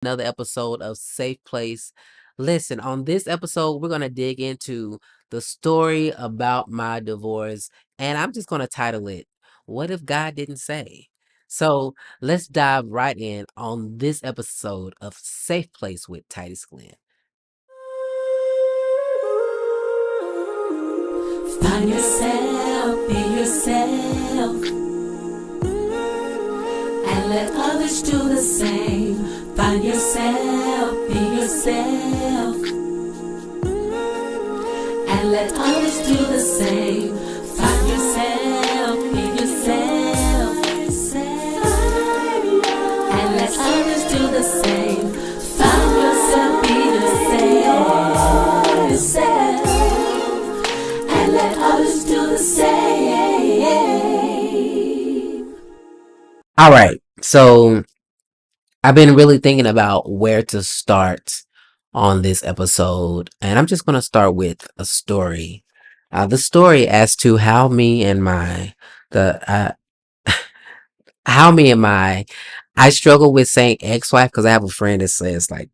another episode of Safe Place. Listen, on this episode, we're going to dig into the story about my divorce, and I'm just going to title it, What If God Didn't Say? So let's dive right in on this episode of Safe Place with Titus Glenn. Find yourself, be yourself, and let others do the same. Find yourself, be yourself, and let others do the same. Find yourself, be yourself, and let others do the same. Find yourself, be yourself, and let others do the same. All right. So I've been really thinking about where to start on this episode, and I'm just going to start with a story. The story as to the how me and my I struggle with saying ex-wife because I have a friend that says like,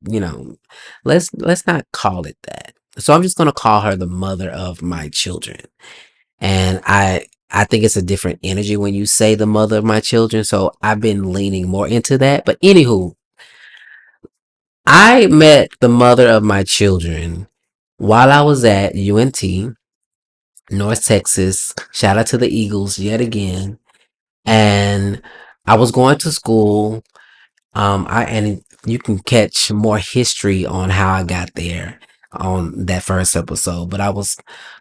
let's not call it that. So I'm just going to call her the mother of my children. And I think it's a different energy when you say the mother of my children. So I've been leaning more into that. But anywho, I met the mother of my children while I was at UNT, North Texas. Shout out to the Eagles yet again. And I was going to school. And you can catch more history on how I got there on that first episode. But I was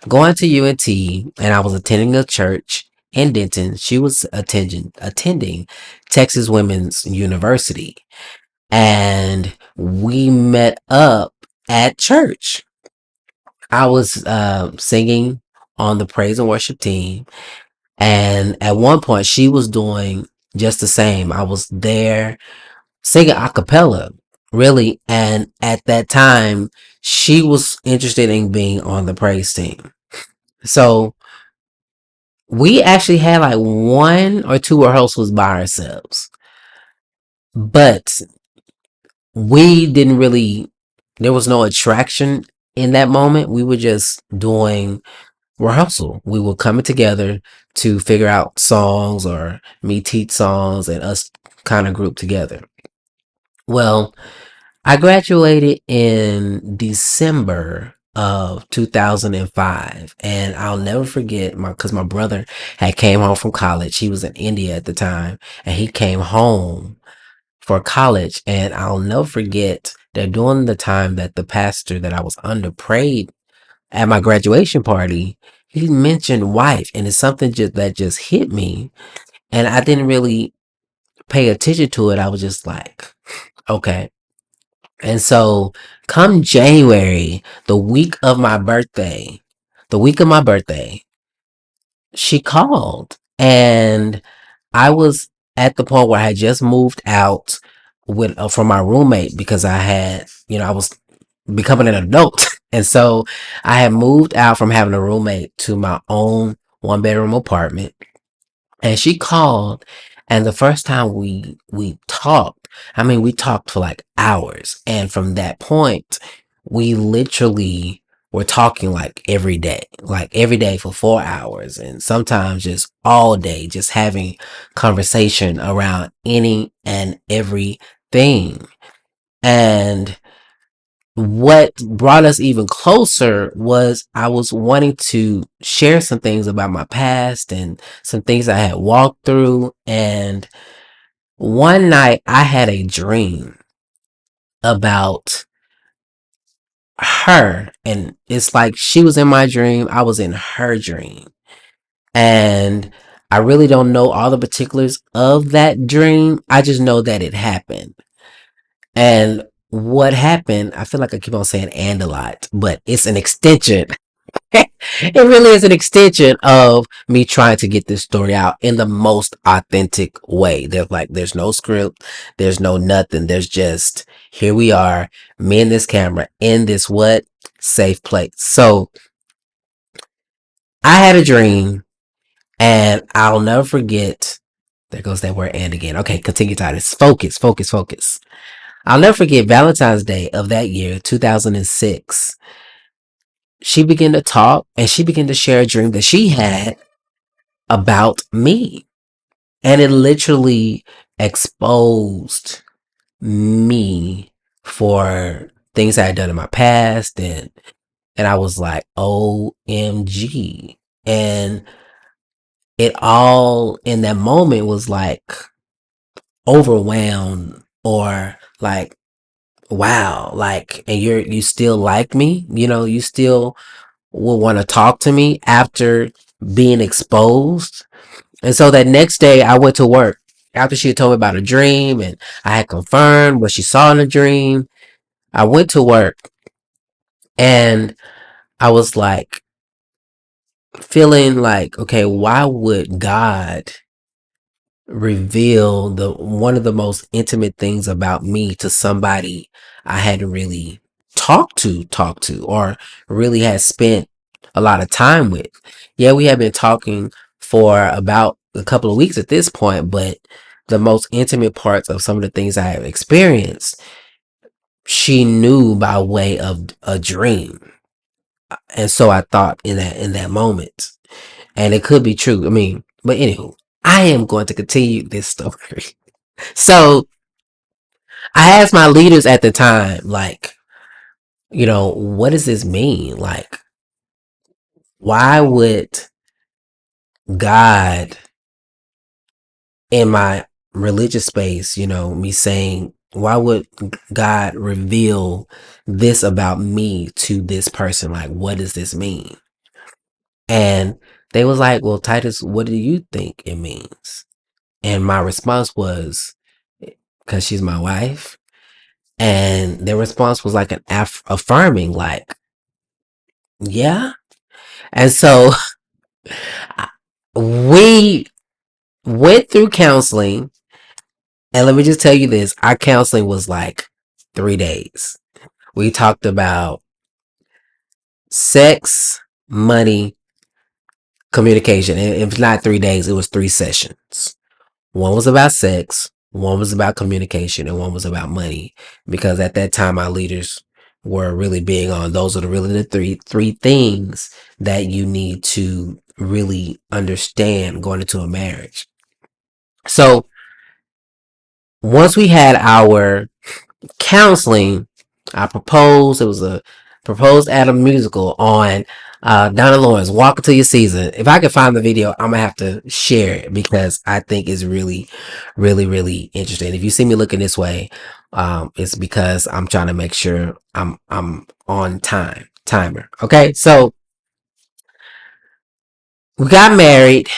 going to UNT and I was attending a church in Denton. She was attending Texas Women's University. And we met up at church. I was singing on the praise and worship team. And at one point, she was doing just the same. I was there singing a cappella, really. And at that time, she was interested in being on the praise team. So we actually had like one or two rehearsals by ourselves. But we didn't really, there was no attraction in that moment. We were just doing rehearsal. We were coming together to figure out songs or me teach songs and us kind of group together. Well, I graduated in December of 2005, and I'll never forget because my brother had came home from college. He was in India at the time, and he came home for college, and I'll never forget that during the time that the pastor that I was under prayed at my graduation party, he mentioned wife, and it's something that just hit me, and I didn't really pay attention to it. I was just like, okay. And so come January, the week of my birthday, she called and I was at the point where I had just moved out with from my roommate because I was becoming an adult. And so I had moved out from having a roommate to my own one bedroom apartment. And she called, and the first time we talked, I mean, we talked for like hours. And from that point, we literally were talking like every day for 4 hours, and sometimes just all day, just having conversation around any and everything. And what brought us even closer was I was wanting to share some things about my past and some things I had walked through. And one night I had a dream about her, and it's like she was in my dream, I was in her dream. And I really don't know all the particulars of that dream. I just know that it happened. And what happened, I feel like I keep on saying and a lot, but it's an extension. It really is an extension of me trying to get this story out in the most authentic way. There's no script, there's no nothing. There's just here we are, me and this camera in this what safe place. So I had a dream, and I'll never forget. There goes that word and again. Okay, continue, Titus. Focus, focus, focus. I'll never forget Valentine's Day of that year, 2006. She began to talk and she began to share a dream that she had about me. And it literally exposed me for things I had done in my past. And I was like, OMG. And it all in that moment was like overwhelmed or like, wow, like, and you still like me, you still will want to talk to me after being exposed. And so that next day I went to work after she had told me about a dream and I had confirmed what she saw in the dream. I went to work and I was like feeling like, okay, why would God reveal the one of the most intimate things about me to somebody I hadn't really talked to or really had spent a lot of time with? Yeah, we had been talking for about a couple of weeks at this point, but the most intimate parts of some of the things I have experienced, she knew by way of a dream. And so I thought in that moment. And it could be true. I mean, but anywho, I am going to continue this story. So I asked my leaders at the time, like, what does this mean? Like, why would God in my religious space, me saying, why would God reveal this about me to this person? Like, what does this mean? And they was like, well, Titus, what do you think it means? And my response was, because she's my wife. And their response was like an affirming, like, yeah. And so we went through counseling. And let me just tell you this, our counseling was like 3 days. We talked about sex, money, communication. And if not 3 days, it was 3 sessions. One was about sex, one was about communication, and one was about money. Because at that time, our leaders were really big on those are the really the three things that you need to really understand going into a marriage. So once we had our counseling, I proposed. It was a proposed Adam musical on Donna Lawrence, Walk Into Your Season. If I can find the video, I'm gonna have to share it because I think it's really, really, really interesting. If you see me looking this way, it's because I'm trying to make sure I'm on timer. Okay, so we got married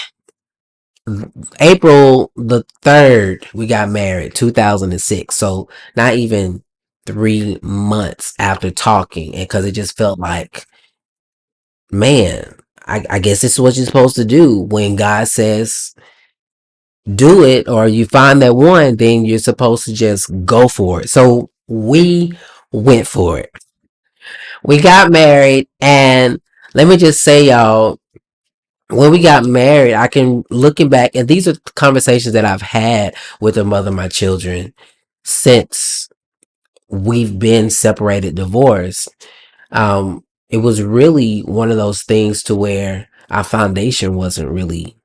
April the 3rd. We got married 2006. So not even 3 months after talking, and because it just felt like, man, I guess this is what you're supposed to do when God says do it, or you find that one, then you're supposed to just go for it. So we went for it. We got married, and let me just say, y'all, when we got married, I can looking back, and these are conversations that I've had with the mother of my children since we've been separated, divorced. It was really one of those things to where our foundation wasn't really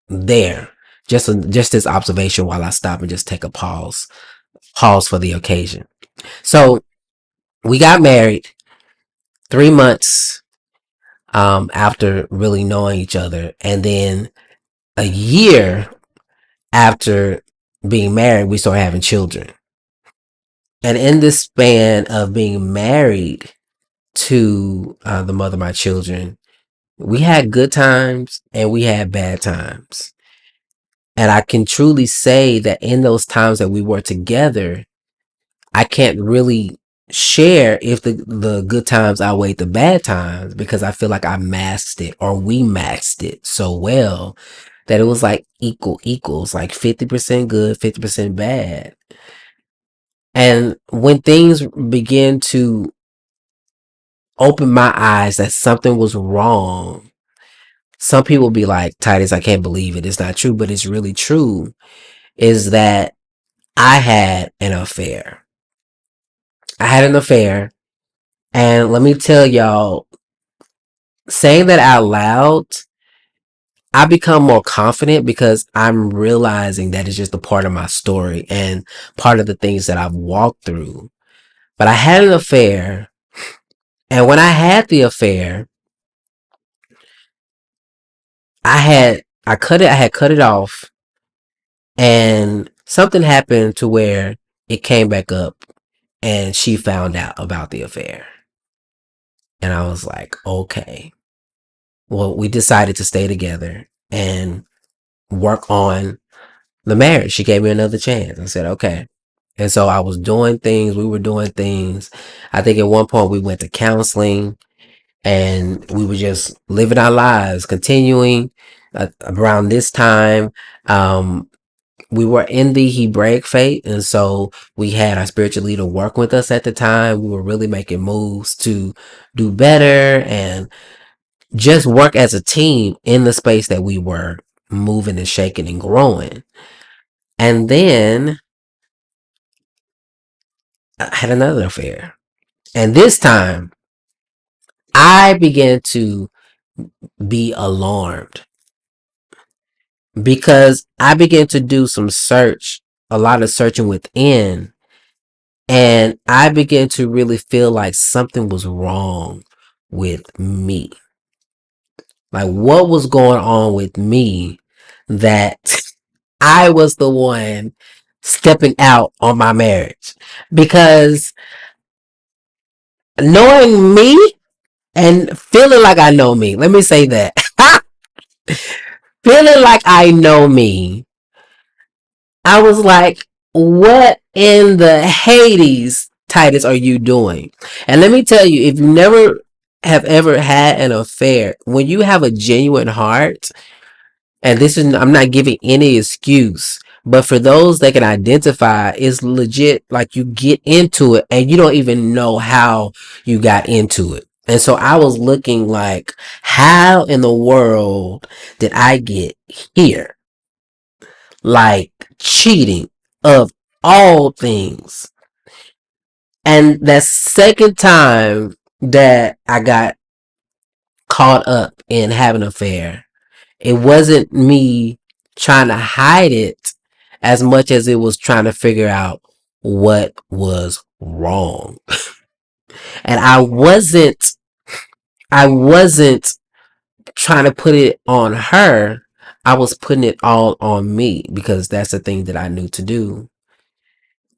there. Just this observation while I stop and just take a pause for the occasion. So we got married 3 months after really knowing each other, and then a year after being married, we started having children. And in this span of being married to the mother of my children, we had good times and we had bad times. And I can truly say that in those times that we were together, I can't really share if the good times outweighed the bad times because I feel like I masked it or we masked it so well that it was like equals, like 50% good, 50% bad. And when things begin to open my eyes that something was wrong, some people be like, Titus, I can't believe it. It's not true, but it's really true. Is that I had an affair. had an affair. And let me tell y'all, saying that out loud, I become more confident because I'm realizing that it's just a part of my story and part of the things that I've walked through. But I had an affair, and when I had the affair, I had cut it off, and something happened to where it came back up, and she found out about the affair. And I was like, okay. Well, we decided to stay together and work on the marriage. She gave me another chance. I said, okay. And so I was doing things, we were doing things. I think at one point we went to counseling and we were just living our lives, continuing around this time. Um, we were in the Hebraic faith, and so we had our spiritual leader work with us at the time. We were really making moves to do better and just work as a team in the space that we were moving and shaking and growing. And then I had another affair. And this time I began to be alarmed because I began to do a lot of searching within, and I began to really feel like something was wrong with me. Like, what was going on with me that I was the one stepping out on my marriage? Because knowing me and feeling like I know me, let me say that. Feeling like I know me, I was like, what in the Hades, Titus, are you doing? And let me tell you, if you never have ever had an affair, when you have a genuine heart, and this is, I'm not giving any excuse, but for those that can identify, it's legit like you get into it and you don't even know how you got into it. And so I was looking like, how in the world did I get here? Like cheating of all things. And that second time that I got caught up in having an affair, it wasn't me trying to hide it as much as it was trying to figure out what was wrong. And I wasn't trying to put it on her. I was putting it all on me because that's the thing that I knew to do.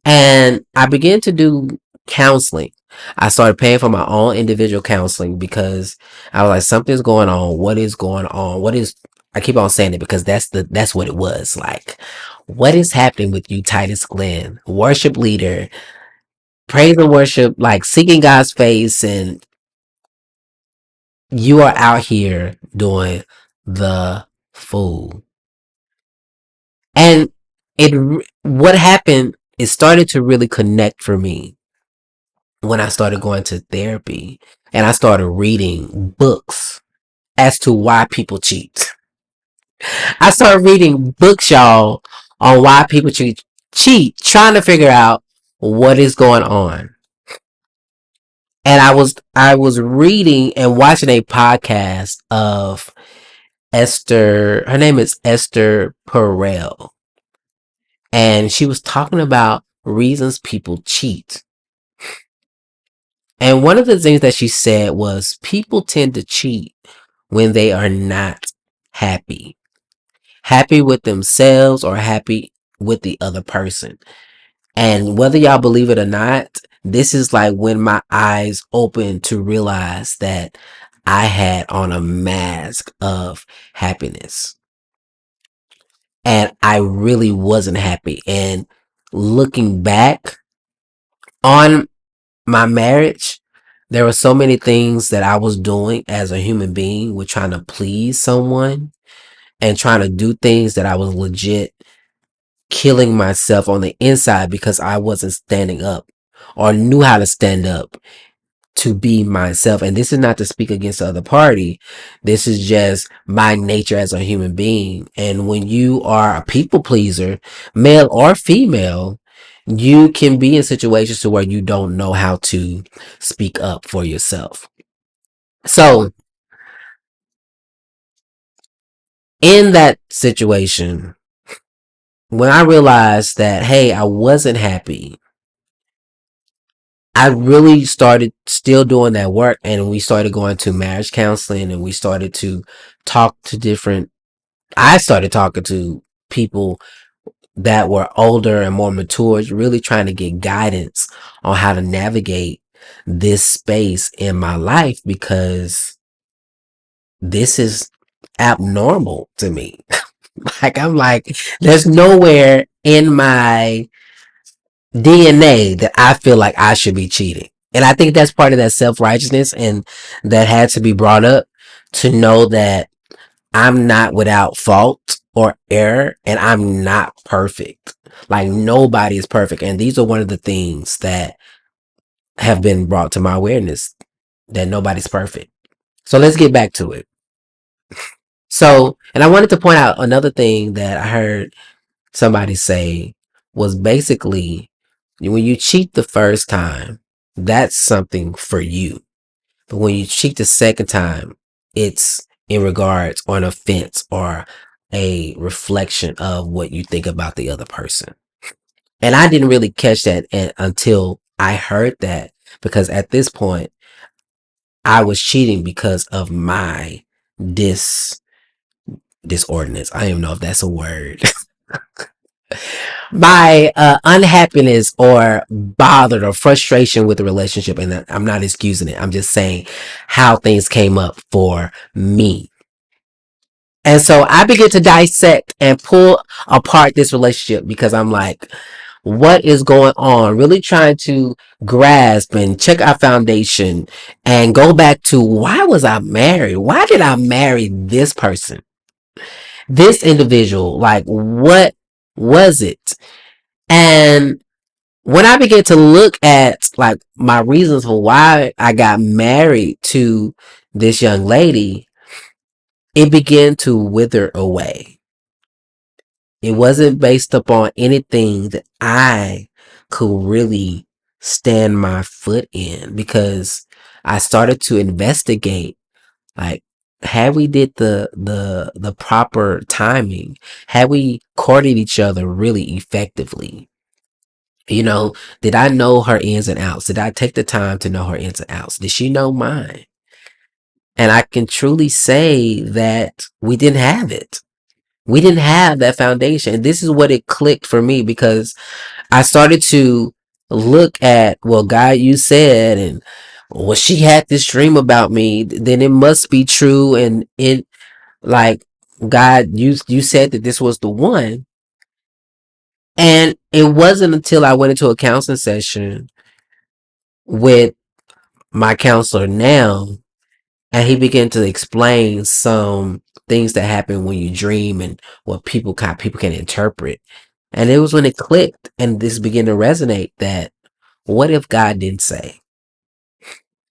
And I began to do counseling. I started paying for my own individual counseling because I was like, something's going on. What is going on? I keep on saying it because that's what it was. Like, what is happening with you, Titus Glenn, worship leader, praise and worship, like seeking God's face, and you are out here doing the fool. And what happened, it started to really connect for me when I started going to therapy and I started reading books as to why people cheat. I started reading books, y'all, on why people cheat, trying to figure out what is going on. And I was reading and watching a podcast of Esther. Her name is Esther Perel, and she was talking about reasons people cheat. And one of the things that she said was people tend to cheat when they are not happy. Happy with themselves or happy with the other person. And whether y'all believe it or not, this is like when my eyes opened to realize that I had on a mask of happiness. And I really wasn't happy. And looking back on my marriage, there were so many things that I was doing as a human being with trying to please someone and trying to do things that I was legit killing myself on the inside because I wasn't standing up or knew how to stand up to be myself. And this is not to speak against the other party. This is just my nature as a human being. And when you are a people pleaser, male or female, you can be in situations to where you don't know how to speak up for yourself. So in that situation, when I realized that, hey, I wasn't happy, I really started still doing that work, and we started going to marriage counseling, and we started to talk to different, I started talking to people that were older and more mature, really trying to get guidance on how to navigate this space in my life, because this is abnormal to me. Like, I'm like, there's nowhere in my DNA that I feel like I should be cheating. And I think that's part of that self righteousness, and that had to be brought up, to know that I'm not without fault or error, and I'm not perfect. Like, nobody is perfect. And these are one of the things that have been brought to my awareness, that nobody's perfect. So let's get back to it. So, and I wanted to point out another thing that I heard somebody say, was basically, when you cheat the first time, that's something for you. But when you cheat the second time, it's in regards, or an offense, or a reflection of what you think about the other person. And I didn't really catch that until I heard that, because at this point, I was cheating because of my dis disordinance. I don't even know if that's a word. My unhappiness, or bothered, or frustration with the relationship. And I'm not excusing it. I'm just saying how things came up for me. And so I began to dissect and pull apart this relationship, because I'm like, what is going on? Really trying to grasp and check our foundation, and go back to, why was I married? Why did I marry this person? This individual? Like, what was it? And when I began to look at, like, my reasons for why I got married to this young lady, it began to wither away. It wasn't based upon anything that I could really stand my foot in, because I started to investigate, like, had we did the proper timing? Had we courted each other really effectively? You know, did I know her ins and outs? Did I take the time to know her ins and outs? Did she know mine? And I can truly say that we didn't have it. We didn't have that foundation. And this is what it clicked for me, because I started to look at, well, God, you said, and, well, she had this dream about me, then it must be true. And it, like, God, you said that this was the one. And it wasn't until I went into a counseling session with my counselor now, and he began to explain some things that happen when you dream, and what people can interpret. And it was when it clicked, and this began to resonate, that, what if God didn't say?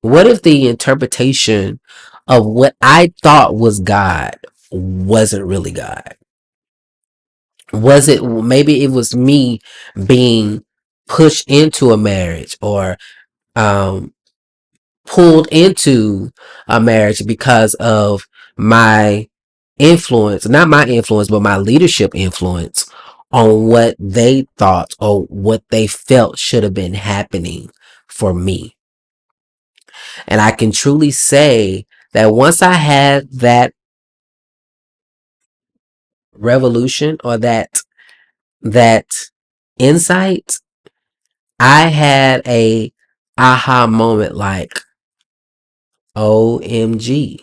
What if the interpretation of what I thought was God wasn't really God? Was it, maybe it was me being pushed into a marriage, or um pulled into a marriage because of my influence, not my influence, but my leadership influence on what they thought, or what they felt should have been happening for me. And I can truly say that once I had that revolution, or that insight, I had a aha moment, like, OMG.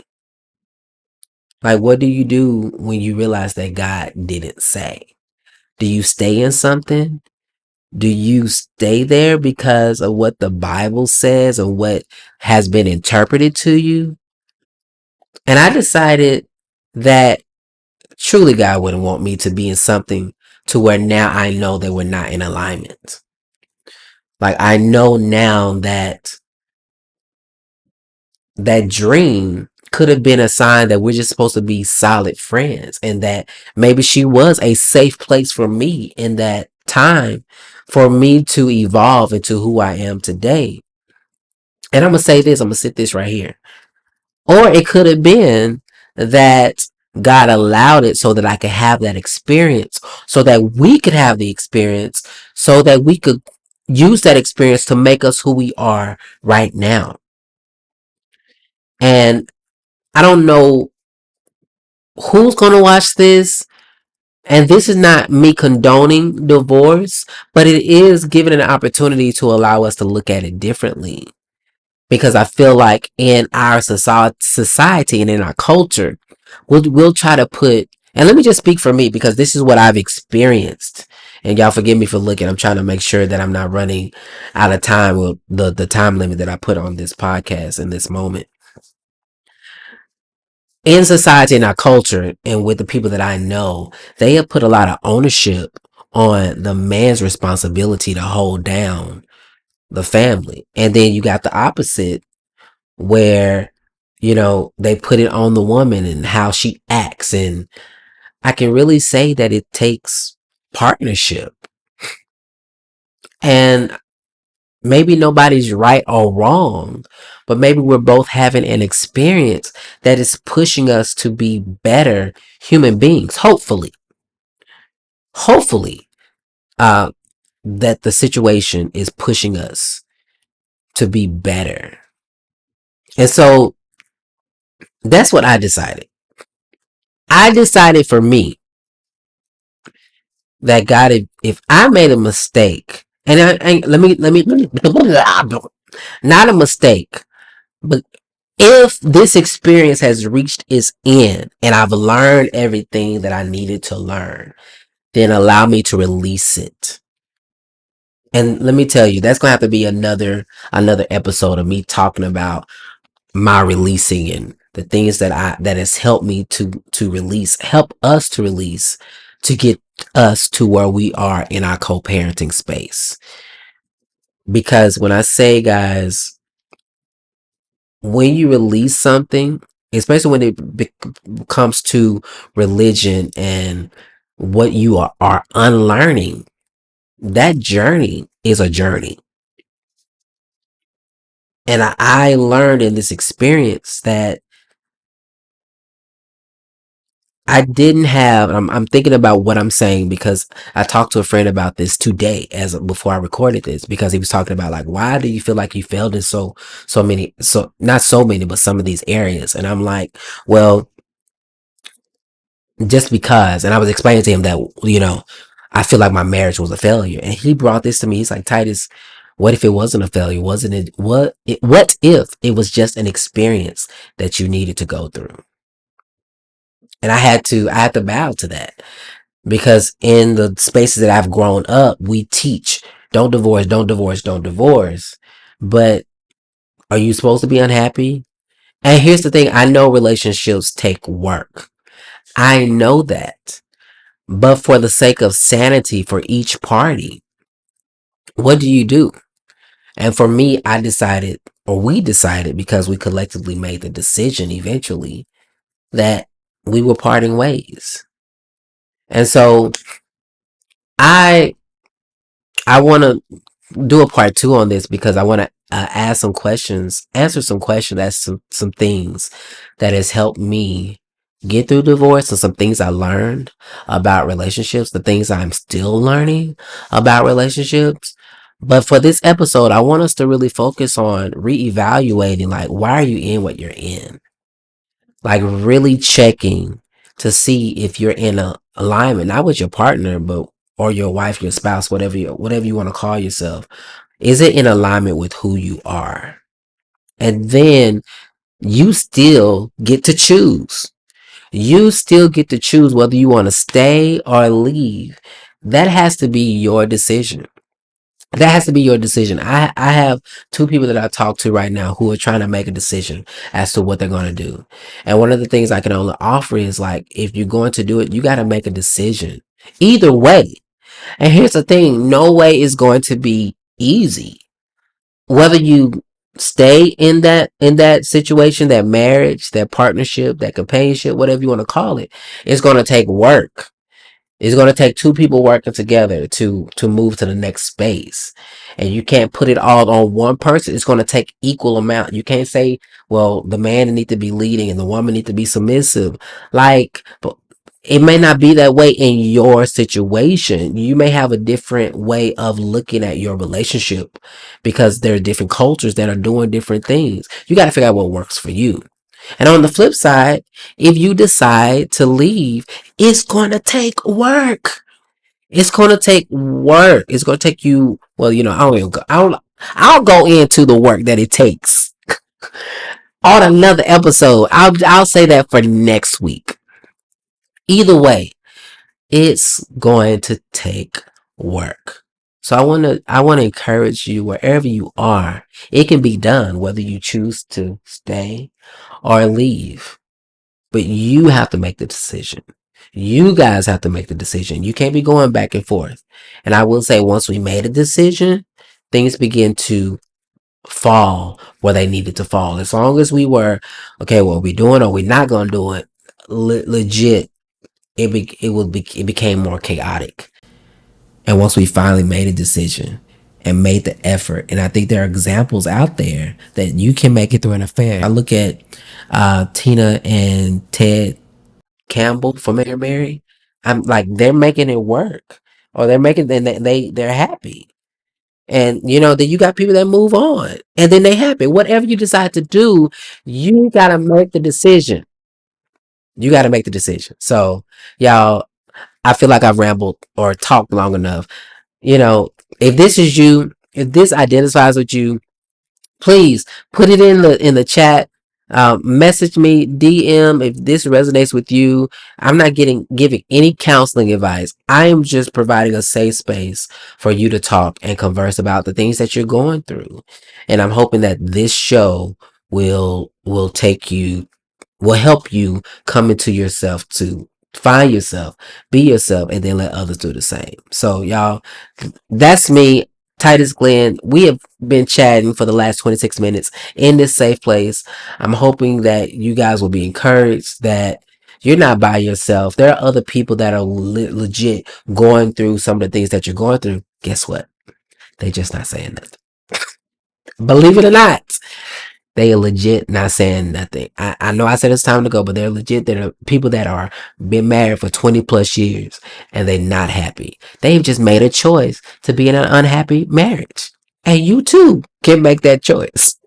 Like, what do you do when you realize that God didn't say? Do you stay in something? Do you stay there because of what the Bible says, or what has been interpreted to you? And I decided that truly God wouldn't want me to be in something to where now I know that we're not in alignment. Like, I know now that that dream could have been a sign that we're just supposed to be solid friends, and that maybe she was a safe place for me in that time for me to evolve into who I am today. And I'm going to say this, I'm going to sit this right here. Or it could have been that God allowed it so that I could have that experience, so that we could have the experience, so that we could use that experience to make us who we are right now. And I don't know who's going to watch this. And this is not me condoning divorce, but it is giving an opportunity to allow us to look at it differently. Because I feel like in our society and in our culture, we'll try to put, and let me just speak for me because this is what I've experienced. And y'all forgive me for looking. I'm trying to make sure that I'm not running out of time with the time limit that I put on this podcast in this moment. In society and our culture and with the people that I know, they have put a lot of ownership on the man's responsibility to hold down the family. And then you got the opposite where, they put it on the woman and how she acts. And I can really say that it takes partnership. And maybe nobody's right or wrong, but maybe we're both having an experience that is pushing us to be better human beings. Hopefully, uh, that the situation is pushing us to be better. And so that's what I decided. I decided for me that God, if I made a mistake, and let me, not a mistake, but if this experience has reached its end and I've learned everything that I needed to learn, then allow me to release it. And let me tell you, that's gonna have to be another episode of me talking about my releasing and the things that has helped me to release, help us to release, to get us to where we are in our co-parenting space. Because when I say, guys, when you release something, especially when comes to religion and what you are unlearning, that journey is a journey. And I learned in this experience that I didn't have. I'm thinking about what I'm saying because I talked to a friend about this today, as before I recorded this, because he was talking about like, why do you feel like you failed in so many, so not so many, but some of these areas? And I'm like, well, just because. And I was explaining to him that I feel like my marriage was a failure, and he brought this to me. He's like, Titus, what if it wasn't a failure? Wasn't it? What if it was just an experience that you needed to go through? And I had to bow to that. Because in the spaces that I've grown up, we teach don't divorce, don't divorce, don't divorce. But are you supposed to be unhappy? And here's the thing, I know relationships take work. I know that. But for the sake of sanity for each party, what do you do? And for me, I decided, or we decided, because we collectively made the decision eventually, that we were parting ways. And so I I want to do a part two on this because I want to ask some questions, answer some questions, ask some things that has helped me get through divorce and some things I learned about relationships, the things I'm still learning about relationships. But for this episode, I want us to really focus on reevaluating, like, why are you in what you're in? Like, really checking to see if you're in a alignment, not with your partner, but or your wife, your spouse, whatever you want to call yourself. Is it in alignment with who you are? And then you still get to choose. You still get to choose whether you want to stay or leave. That has to be your decision. That has to be your decision. I have two people that I talk to right now who are trying to make a decision as to what they're going to do. And one of the things I can only offer is like, if you're going to do it, you got to make a decision. Either way. And here's the thing, no way is going to be easy. Whether you stay in that situation, that marriage, that partnership, that companionship, whatever you want to call it, it's going to take work. It's going to take two people working together to move to the next space. And you can't put it all on one person. It's going to take equal amount. You can't say, well, the man need to be leading and the woman need to be submissive. Like, but it may not be that way in your situation. You may have a different way of looking at your relationship because there are different cultures that are doing different things. You got to figure out what works for you. And on the flip side, if you decide to leave, it's going to take work. It's going to take work. It's going to take you, well, I don't even go, I'll go into the work that it takes on another episode. I'll say that for next week. Either way, it's going to take work. So I want to encourage you wherever you are. It can be done whether you choose to stay or leave. But you have to make the decision. You guys have to make the decision. You can't be going back and forth. And I will say, once we made a decision, things begin to fall where they needed to fall. As long as we were, okay, what are we doing or we not going to do it, legit, it became more chaotic. And once we finally made a decision and made the effort, and I think there are examples out there that you can make it through an affair. I look at Tina and Ted Campbell from Mary Mary. I'm like, they're making it work, or they're making, and they're happy. And then you got people that move on, and then they happy. Whatever you decide to do, you gotta make the decision. You gotta make the decision. So, y'all, I feel like I've rambled or talked long enough. You know, if this is you, if this identifies with you, please put it in the chat. Message me, DM if this resonates with you. I'm not giving any counseling advice. I am just providing a safe space for you to talk and converse about the things that you're going through. And I'm hoping that this show will take you will help you come into yourself, to find yourself, be yourself, and then let others do the same. So, y'all, that's me, Titus Glenn. We have been chatting for the last 26 minutes in this safe place. I'm hoping that you guys will be encouraged that you're not by yourself. There are other people that are legit going through some of the things that you're going through. Guess what? They just not saying nothing. Believe it or not, they are legit not saying nothing. I know I said it's time to go, but they're legit. They're people that are been married for 20 plus years and they're not happy. They've just made a choice to be in an unhappy marriage. And you too can make that choice.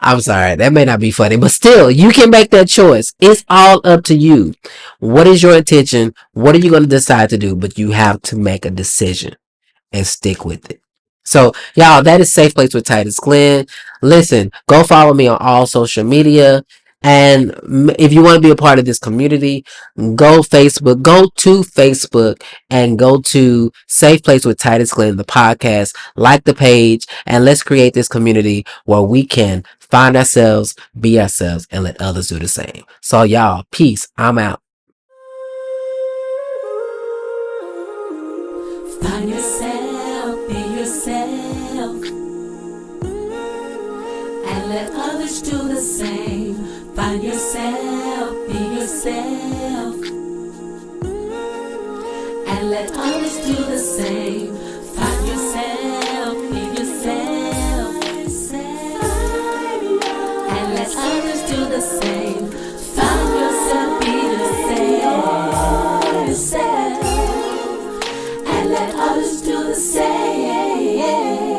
I'm sorry, that may not be funny, but still, you can make that choice. It's all up to you. What is your intention? What are you going to decide to do? But you have to make a decision and stick with it. So, y'all, that is Safe Place with Titus Glenn. Listen, go follow me on all social media. And if you want to be a part of this community, go to Facebook and go to Safe Place with Titus Glenn, the podcast, like the page, and let's create this community where we can find ourselves, be ourselves, and let others do the same. So, y'all, peace. I'm out. Find yourself, be yourself, and let others do the same. Find yourself, be yourself, and let others do the same.